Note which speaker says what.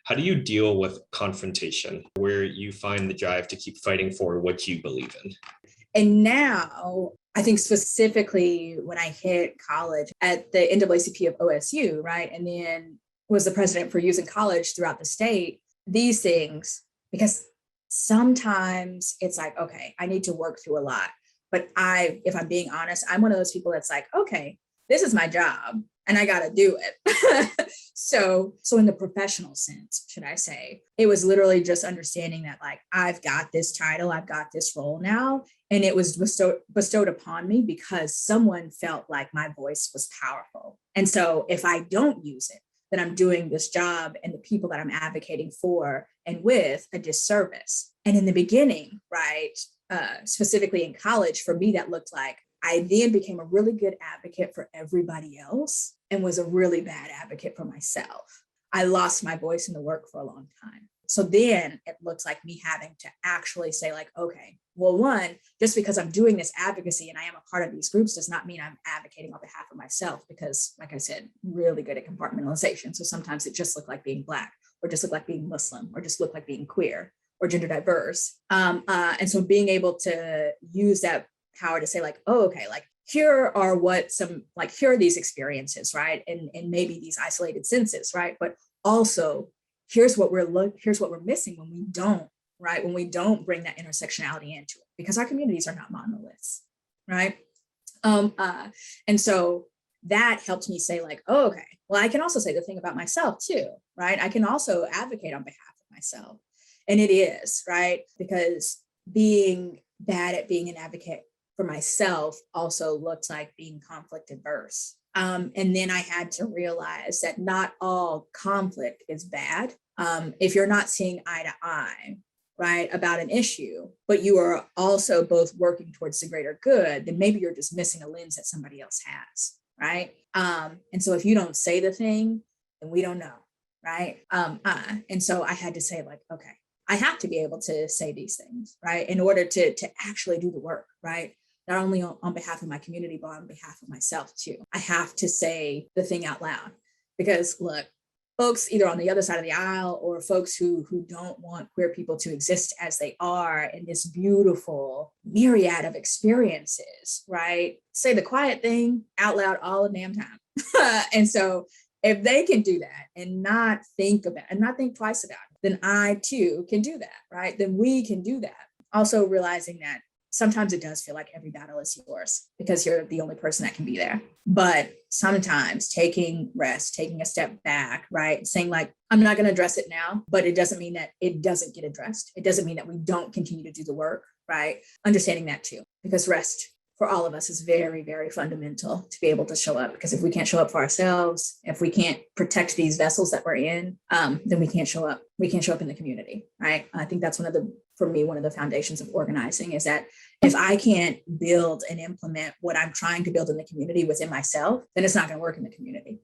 Speaker 1: How do you deal with confrontation where you find the drive to keep fighting for what you believe in?
Speaker 2: And now I think specifically when I hit college at the NAACP of OSU, right? And then was the president for youth in college throughout the state, these things, because sometimes it's like, okay, I need to work through a lot. But if I'm being honest, I'm one of those people that's like, okay, this is my job and I got to do it. so in the professional sense, should I say, it was literally just understanding that like, I've got this title, I've got this role now. And it was bestowed upon me because someone felt like my voice was powerful. And so if I don't use it, then I'm doing this job and the people that I'm advocating for and with a disservice. And in the beginning, right, specifically in college, for me, that looked like I then became a really good advocate for everybody else and was a really bad advocate for myself. I lost my voice in the work for a long time. So then it looks like me having to actually say like, okay, well, one, just because I'm doing this advocacy and I am a part of these groups does not mean I'm advocating on behalf of myself because, like I said, really good at compartmentalization. So sometimes it just looked like being Black or just looked like being Muslim or just looked like being queer or gender diverse. And so being able to use that power to say like, oh, okay, like here are here are these experiences, right? And maybe these isolated senses, right? But also here's what we're missing when we don't, right? When we don't bring that intersectionality into it, because our communities are not monoliths, right? And so that helped me say like, oh, okay, well, I can also say the thing about myself too, right? I can also advocate on behalf of myself. And it is, right? Because being bad at being an advocate for myself also looked like being conflict adverse. And then I had to realize that not all conflict is bad. If you're not seeing eye to eye, right, about an issue, but you are also both working towards the greater good, then maybe you're just missing a lens that somebody else has, right? And so if you don't say the thing, then we don't know, right? And so I had to say like, okay, I have to be able to say these things, right, in order to actually do the work, right? Not only on behalf of my community, but on behalf of myself too. I have to say the thing out loud because look, folks either on the other side of the aisle or folks who don't want queer people to exist as they are in this beautiful myriad of experiences, right? Say the quiet thing out loud all the damn time. And so if they can do that and not think twice about it, then I too can do that, right? Then we can do that. Also realizing that sometimes it does feel like every battle is yours because you're the only person that can be there. But sometimes taking rest, taking a step back, right? Saying like, I'm not going to address it now, but it doesn't mean that it doesn't get addressed. It doesn't mean that we don't continue to do the work, right? Understanding that too, because rest for all of us is very, very fundamental to be able to show up. Because if we can't show up for ourselves, if we can't protect these vessels that we're in, then we can't show up. We can't show up in the community, right? I think that's one of the foundations of organizing is that if I can't build and implement what I'm trying to build in the community within myself, then it's not going to work in the community.